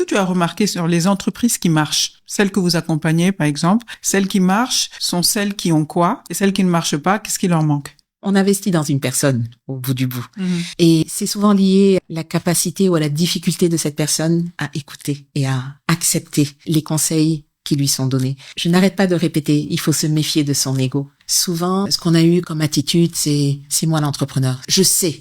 tu as remarqué sur les entreprises qui marchent, celles que vous accompagnez par exemple, celles qui marchent sont celles qui ont quoi? Et celles qui ne marchent pas, qu'est-ce qui leur manque? On investit dans une personne au bout du bout. Et c'est souvent lié à la capacité ou à la difficulté de cette personne à écouter et à accepter les conseils qui lui sont donnés. Je n'arrête pas de répéter, il faut se méfier de son ego. Souvent, ce qu'on a eu comme attitude, c'est moi l'entrepreneur. Je sais.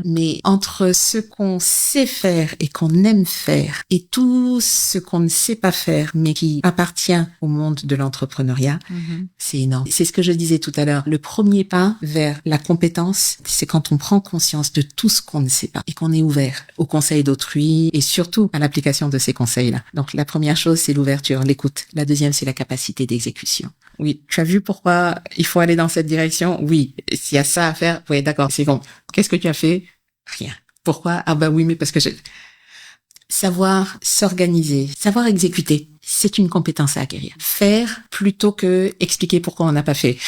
Mais entre ce qu'on sait faire et qu'on aime faire et tout ce qu'on ne sait pas faire, mais qui appartient au monde de l'entrepreneuriat, c'est énorme. C'est ce que je disais tout à l'heure. Le premier pas vers la compétence, c'est quand on prend conscience de tout ce qu'on ne sait pas et qu'on est ouvert aux conseils d'autrui et surtout à l'application de ces conseils-là. Donc, la première chose, c'est l'ouverture, l'écoute. La deuxième, c'est la capacité d'exécution. Oui, tu as vu pourquoi il faut aller dans cette direction? Oui, s'il y a ça à faire, oui, d'accord, c'est bon. Qu'est-ce que tu as fait? Rien. Pourquoi? Ah bah oui, mais parce que savoir s'organiser, savoir exécuter, c'est une compétence à acquérir. Faire plutôt que expliquer pourquoi on n'a pas fait.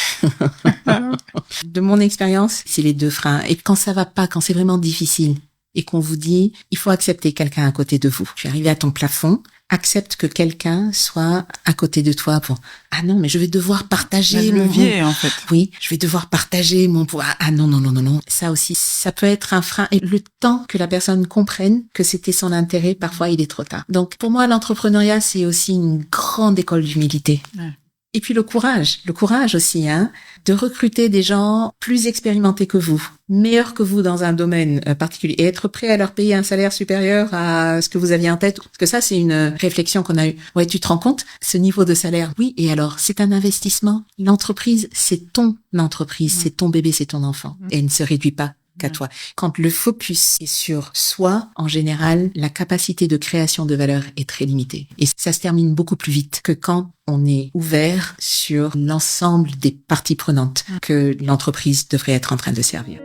De mon expérience, c'est les deux freins. Et quand ça va pas, quand c'est vraiment difficile et qu'on vous dit, il faut accepter quelqu'un à côté de vous. Tu es arrivé à ton plafond, accepte que quelqu'un soit à côté de toi pour ah non mais je vais devoir partager le levier en fait. Oui, je vais devoir partager mon pouvoir. Ah non non non non non. Ça aussi, ça peut être un frein et le temps que la personne comprenne que c'était son intérêt, parfois il est trop tard. Donc pour moi l'entrepreneuriat c'est aussi une grande école d'humilité. Ouais. Et puis le courage aussi, de recruter des gens plus expérimentés que vous, meilleurs que vous dans un domaine particulier, et être prêt à leur payer un salaire supérieur à ce que vous aviez en tête. Parce que ça, c'est une réflexion qu'on a eue. Ouais, tu te rends compte, ce niveau de salaire, oui, et alors, c'est un investissement. L'entreprise, c'est ton entreprise, c'est ton bébé, c'est ton enfant. Et elle ne se réduit pas qu'à toi. Quand le focus est sur soi, en général, la capacité de création de valeur est très limitée. Et ça se termine beaucoup plus vite que quand on est ouvert sur l'ensemble des parties prenantes que l'entreprise devrait être en train de servir.